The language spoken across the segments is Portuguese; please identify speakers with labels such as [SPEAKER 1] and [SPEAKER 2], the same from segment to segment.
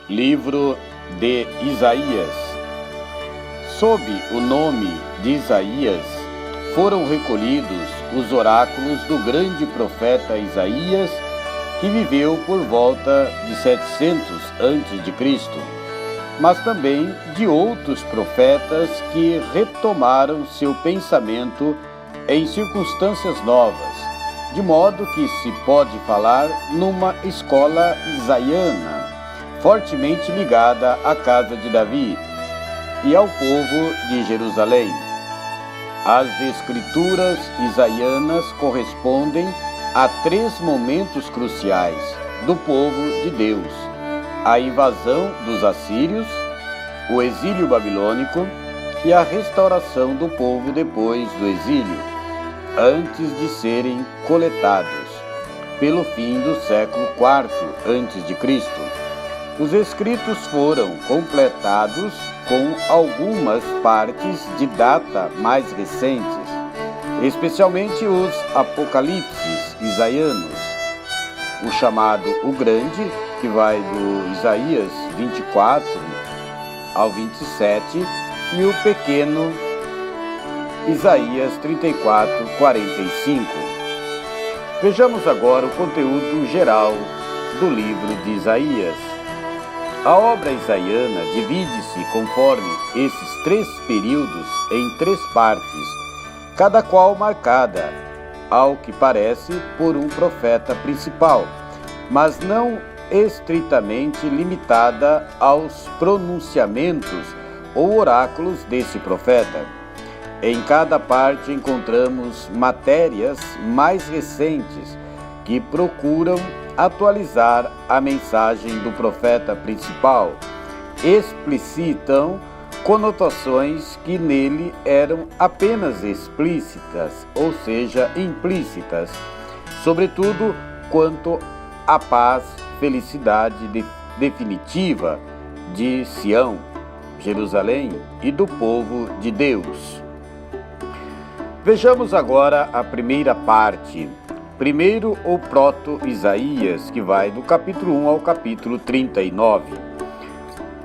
[SPEAKER 1] Livro de Isaías. Sob o nome de Isaías foram recolhidos os oráculos do grande profeta Isaías, que viveu por volta de 700 a.C., mas também de outros profetas que retomaram seu pensamento em circunstâncias novas, de modo que se pode falar numa escola isaiana, fortemente ligada à casa de Davi e ao povo de Jerusalém. As escrituras isaianas correspondem a três momentos cruciais do povo de Deus: a invasão dos assírios, o exílio babilônico e a restauração do povo depois do exílio, antes de serem coletados, pelo fim do século IV a.C. Os escritos foram completados com algumas partes de data mais recentes, especialmente os apocalipses isaianos, o chamado o Grande, que vai do Isaías 24 ao 27, e o pequeno Isaías 34, 45. Vejamos agora o conteúdo geral do livro de Isaías. A obra isaiana divide-se, conforme esses três períodos, em três partes, cada qual marcada, ao que parece, por um profeta principal, mas não estritamente limitada aos pronunciamentos ou oráculos desse profeta. Em cada parte encontramos matérias mais recentes que procuram atualizar a mensagem do profeta principal, explicitam conotações que nele eram apenas explícitas, ou seja, implícitas, sobretudo quanto à paz, felicidade definitiva de Sião, Jerusalém e do povo de Deus. Vejamos agora a primeira parte. Primeiro, o proto-Isaías, que vai do capítulo 1 ao capítulo 39.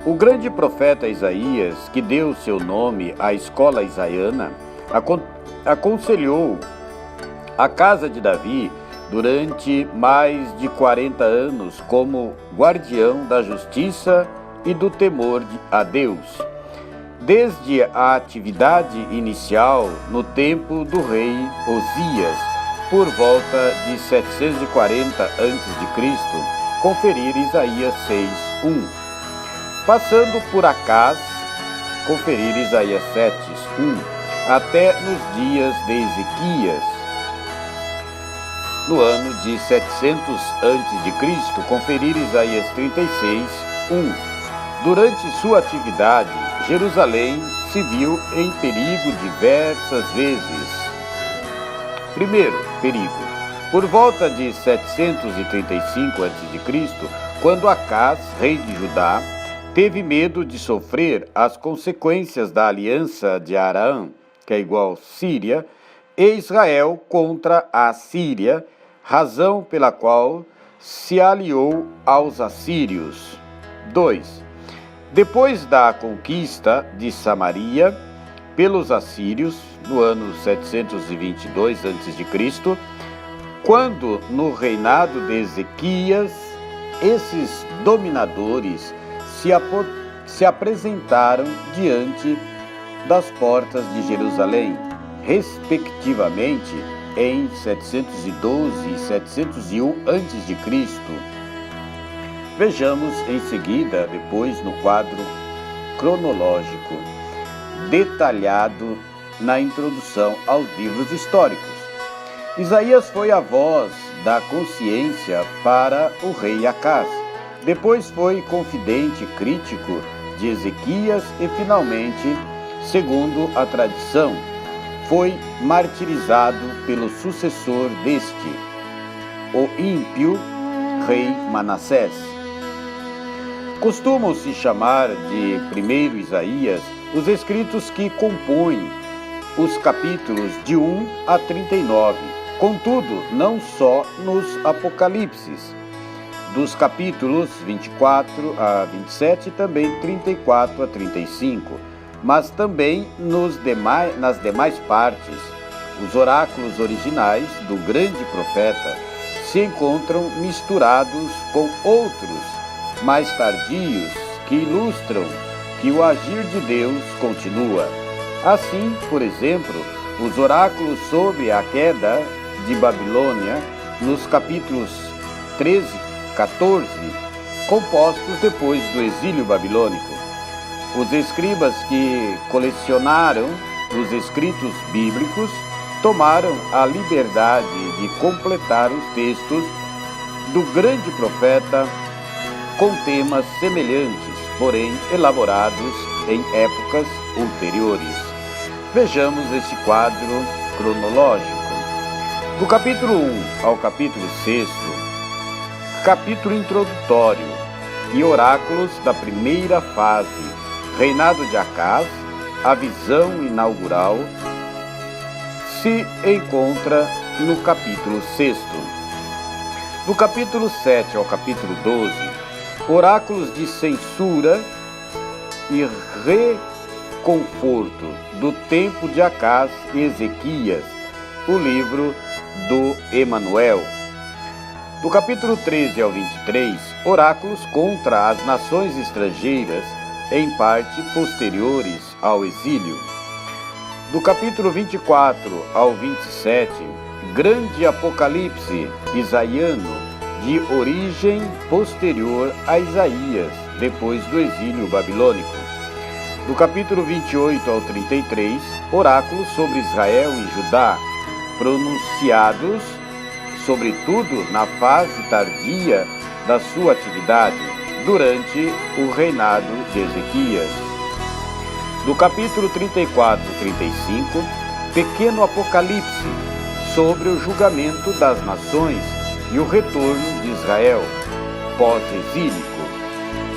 [SPEAKER 1] O grande profeta Isaías, que deu seu nome à escola isaiana, aconselhou a casa de Davi durante mais de 40 anos como guardião da justiça e do temor a Deus, desde a atividade inicial no tempo do rei Osias, por volta de 740 a.C., conferir Isaías 6:1. Passando por Acás, conferir Isaías 7:1, até nos dias de Ezequias, no ano de 700 a.C., conferir Isaías 36:1. Durante sua atividade, Jerusalém se viu em perigo diversas vezes. Primeiro perigo, por volta de 735 a.C., quando Acás, rei de Judá, teve medo de sofrer as consequências da aliança de Araã, que é igual Síria, e Israel contra a Síria, razão pela qual se aliou aos assírios. 2. Depois da conquista de Samaria pelos assírios, no ano 722 a.C., quando, no reinado de Ezequias, esses dominadores se apresentaram diante das portas de Jerusalém, respectivamente em 712 e 701 a.C. Vejamos em seguida, depois, no quadro cronológico detalhado na introdução aos livros históricos. Isaías foi a voz da consciência para o rei Acás. Depois foi confidente crítico de Ezequias e, finalmente, segundo a tradição, foi martirizado pelo sucessor deste, o ímpio rei Manassés. Costumam-se chamar de primeiro Isaías os escritos que compõem os capítulos de 1 a 39, contudo, não só nos Apocalipses. dos capítulos 24 a 27 e também 34 a 35, mas também nas demais partes, os oráculos originais do grande profeta se encontram misturados com outros mais tardios que ilustram que o agir de Deus continua. Assim, por exemplo, os oráculos sobre a queda de Babilônia, nos capítulos 13 e 14, compostos depois do exílio babilônico. Os escribas que colecionaram os escritos bíblicos tomaram a liberdade de completar os textos do grande profeta com temas semelhantes, porém elaborados em épocas ulteriores. Vejamos esse quadro cronológico. Do capítulo 1 ao capítulo 6, capítulo introdutório e oráculos da primeira fase, reinado de Acaz, a visão inaugural, se encontra no capítulo 6. Do capítulo 7 ao capítulo 12, oráculos de censura e reconforto do tempo de Acaz e Ezequias, o livro do Emanuel. Do capítulo 13 ao 23, oráculos contra as nações estrangeiras, em parte posteriores ao exílio. Do capítulo 24 ao 27, grande apocalipse isaiano de origem posterior a Isaías, depois do exílio babilônico. Do capítulo 28 ao 33, oráculos sobre Israel e Judá, pronunciados, sobretudo na fase tardia da sua atividade, durante o reinado de Ezequias. Do capítulo 34 ao 35, pequeno apocalipse sobre o julgamento das nações e o retorno de Israel, pós-exílico.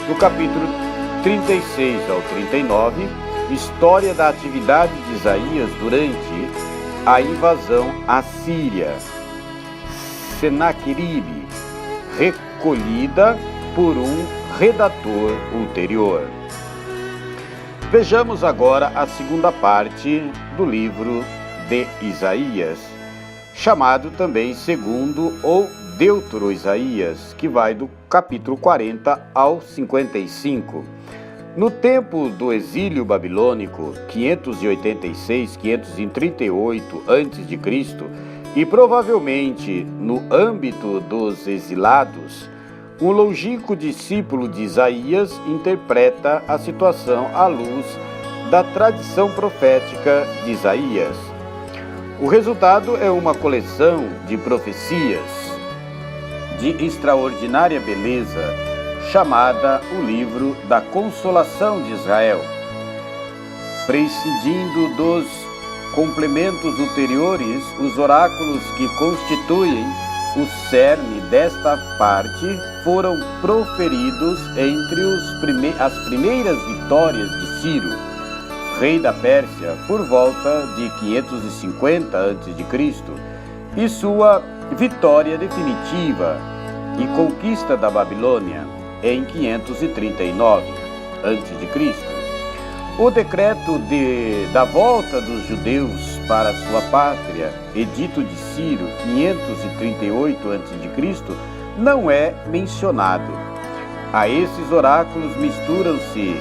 [SPEAKER 1] Do capítulo 36 ao 39, história da atividade de Isaías durante a invasão assíria, Senaqueribe, recolhida por um redator ulterior. Vejamos agora a segunda parte do livro de Isaías, chamado também segundo ou Deutero-Isaías, que vai do capítulo 40 ao 55. No tempo do exílio babilônico, 586-538 a.C., e provavelmente no âmbito dos exilados, um longínquo discípulo de Isaías interpreta a situação à luz da tradição profética de Isaías. O resultado é uma coleção de profecias de extraordinária beleza, chamada o Livro da Consolação de Israel. Prescindindo dos complementos ulteriores, os oráculos que constituem o cerne desta parte foram proferidos entre as primeiras vitórias de Ciro, rei da Pérsia, por volta de 550 a.C., e sua vitória definitiva e conquista da Babilônia em 539 a.C. O decreto da volta dos judeus para sua pátria, edito de Ciro, 538 a.C., não é mencionado. A esses oráculos misturam-se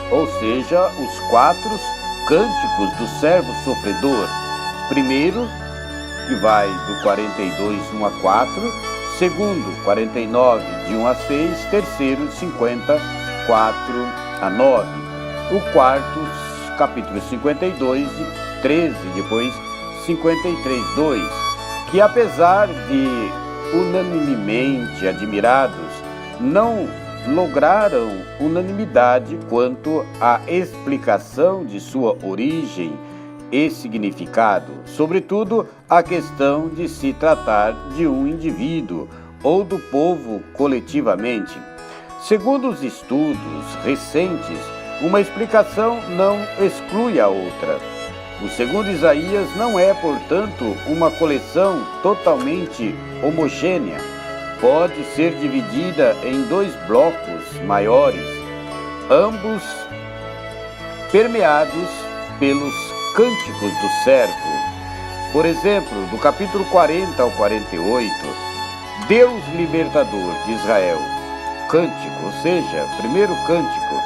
[SPEAKER 1] os quatro cânticos do servo sofredor. Primeiro, que vai do 42, 1 a 4, segundo, 49, de 1 a 6, terceiro, 50, 4 a 9. O quarto, capítulo 52, de 13, depois 53, 2, que apesar de unanimemente admirados, não lograram unanimidade quanto à explicação de sua origem e significado, sobretudo a questão de se tratar de um indivíduo ou do povo coletivamente. Segundo os estudos recentes, uma explicação não exclui a outra. O segundo Isaías não é, portanto, uma coleção totalmente homogênea. Pode ser dividida em dois blocos maiores, ambos permeados pelos cânticos do servo. Por exemplo, do capítulo 40 ao 48, Deus libertador de Israel, cântico, ou seja, primeiro cântico,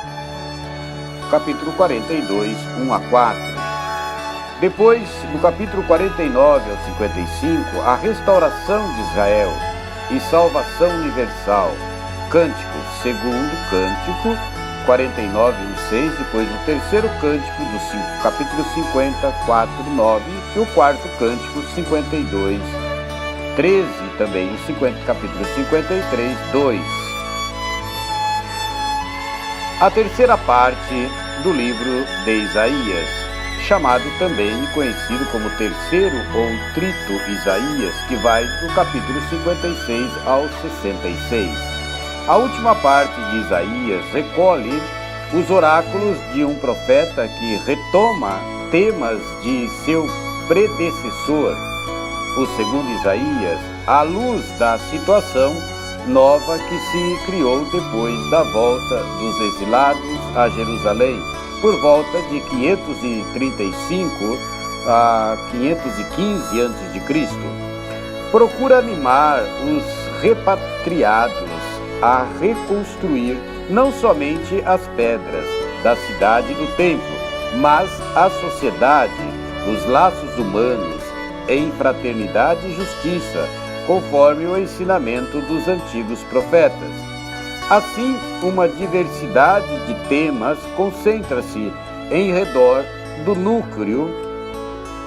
[SPEAKER 1] capítulo 42, 1 a 4. Depois, do capítulo 49 ao 55, a restauração de Israel e salvação universal, cântico, segundo cântico, 49, 1, 6, depois o terceiro cântico, do capítulo 50, 4, 9, e o quarto cântico, 52, 13, também o capítulo 53, 2. A terceira parte do livro de Isaías, chamado também e conhecido como terceiro ou trito Isaías, que vai do capítulo 56 ao 66. A última parte de Isaías recolhe os oráculos de um profeta que retoma temas de seu predecessor, o segundo Isaías, à luz da situação nova que se criou depois da volta dos exilados a Jerusalém, por volta de 535 a 515 a.C. Procura animar os repatriados a reconstruir não somente as pedras da cidade e do templo, mas a sociedade, os laços humanos em fraternidade e justiça, conforme o ensinamento dos antigos profetas. Assim, uma diversidade de temas concentra-se em redor do núcleo,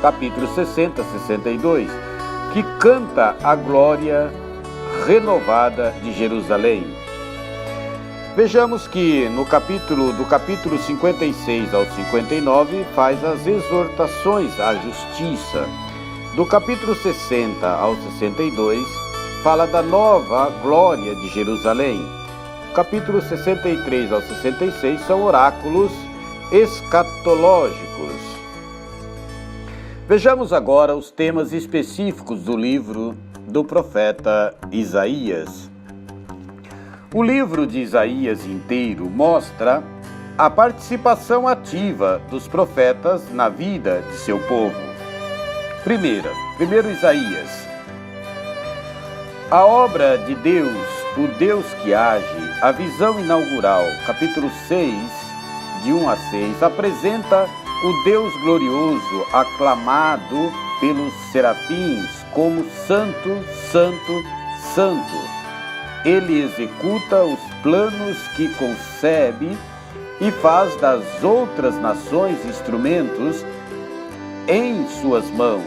[SPEAKER 1] capítulo 60, 62, que canta a glória renovada de Jerusalém. Vejamos que do capítulo 56 ao 59 faz as exortações à justiça. Do capítulo 60 ao 62 fala da nova glória de Jerusalém. Capítulo 63 ao 66 são oráculos escatológicos. Vejamos agora os temas específicos do livro do profeta Isaías. O livro de Isaías inteiro mostra a participação ativa dos profetas na vida de seu povo. Primeiro Isaías. A obra de Deus, o Deus que age, a visão inaugural, capítulo 6, de 1 a 6, apresenta o Deus glorioso, aclamado pelos serafins como Santo, Santo, Santo. Ele executa os planos que concebe e faz das outras nações instrumentos em suas mãos,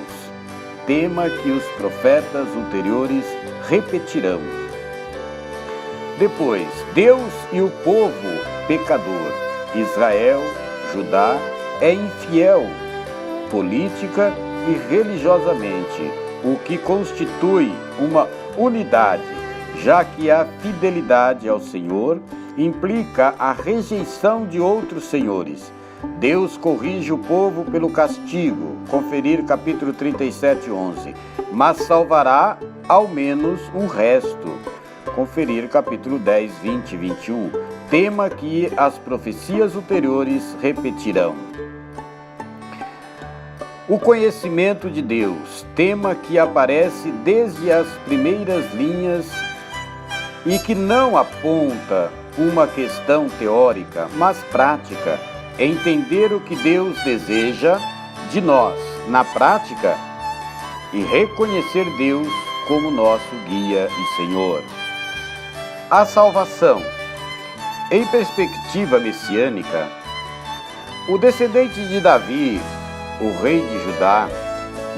[SPEAKER 1] tema que os profetas ulteriores repetirão. Depois, Deus e o povo pecador, Israel, Judá, é infiel política e religiosamente, o que constitui uma unidade, já que a fidelidade ao Senhor implica a rejeição de outros senhores. Deus corrige o povo pelo castigo, conferir capítulo 37, 11, mas salvará ao menos um resto, conferir capítulo 10, 20 e 21, tema que as profecias ulteriores repetirão. O conhecimento de Deus, tema que aparece desde as primeiras linhas e que não aponta uma questão teórica, mas prática, entender o que Deus deseja de nós na prática e reconhecer Deus como nosso guia e Senhor. A salvação. Em perspectiva messiânica, o descendente de Davi, o rei de Judá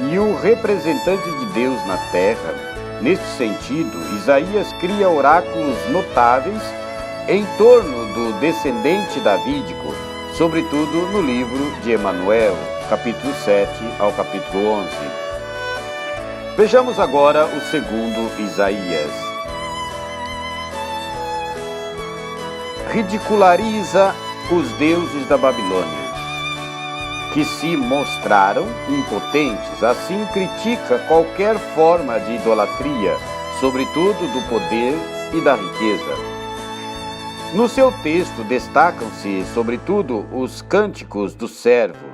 [SPEAKER 1] e o representante de Deus na terra. Neste sentido, Isaías cria oráculos notáveis em torno do descendente davídico, sobretudo no livro de Emanuel, capítulo 7 ao capítulo 11. Vejamos agora o segundo Isaías. Ridiculariza os deuses da Babilônia. que se mostraram impotentes. Assim critica qualquer forma de idolatria, sobretudo do poder e da riqueza. No seu texto destacam-se, sobretudo, os cânticos do servo,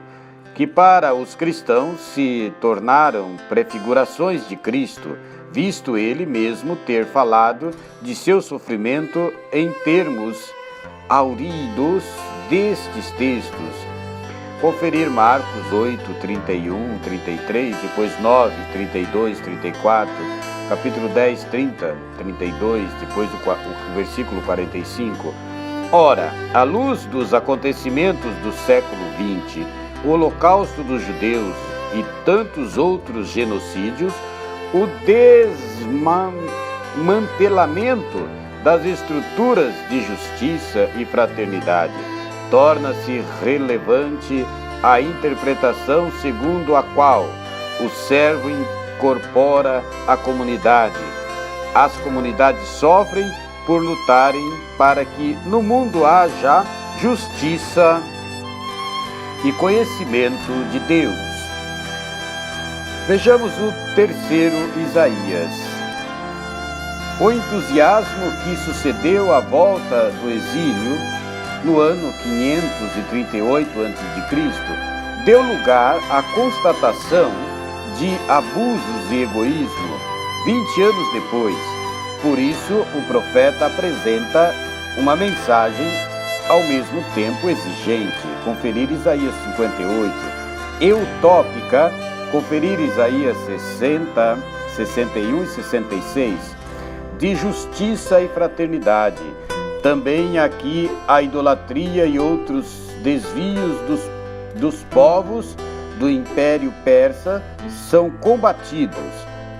[SPEAKER 1] que para os cristãos se tornaram prefigurações de Cristo, visto ele mesmo ter falado de seu sofrimento em termos áuridos destes textos. Conferir Marcos 8, 31, 33, depois 9, 32, 34, capítulo 10, 30, 32, depois o versículo 45. Ora, à luz dos acontecimentos do século XX, o holocausto dos judeus e tantos outros genocídios, o desmantelamento das estruturas de justiça e fraternidade, torna-se relevante a interpretação segundo a qual o servo incorpora a comunidade. As comunidades sofrem por lutarem para que no mundo haja justiça e conhecimento de Deus. Vejamos o terceiro Isaías. O entusiasmo que sucedeu à volta do exílio no ano 538 a.C., deu lugar à constatação de abusos e egoísmo 20 anos depois. Por isso, o profeta apresenta uma mensagem ao mesmo tempo exigente. Conferir Isaías 58. E utópica, conferir Isaías 60, 61 e 66. De justiça e fraternidade. Também aqui a idolatria e outros desvios dos povos do Império Persa são combatidos.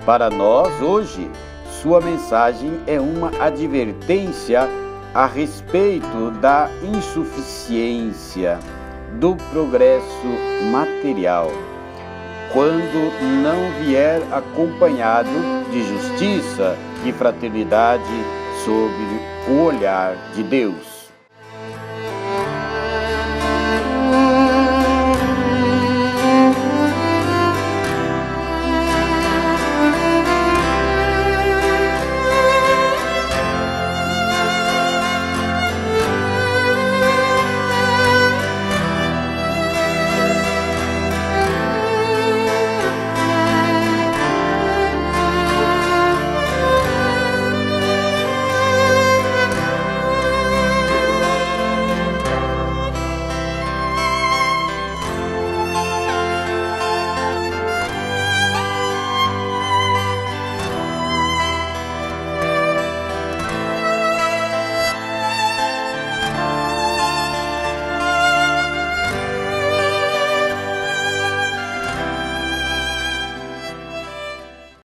[SPEAKER 1] Para nós, hoje, sua mensagem é uma advertência a respeito da insuficiência do progresso material, quando não vier acompanhado de justiça e fraternidade sob o olhar de Deus.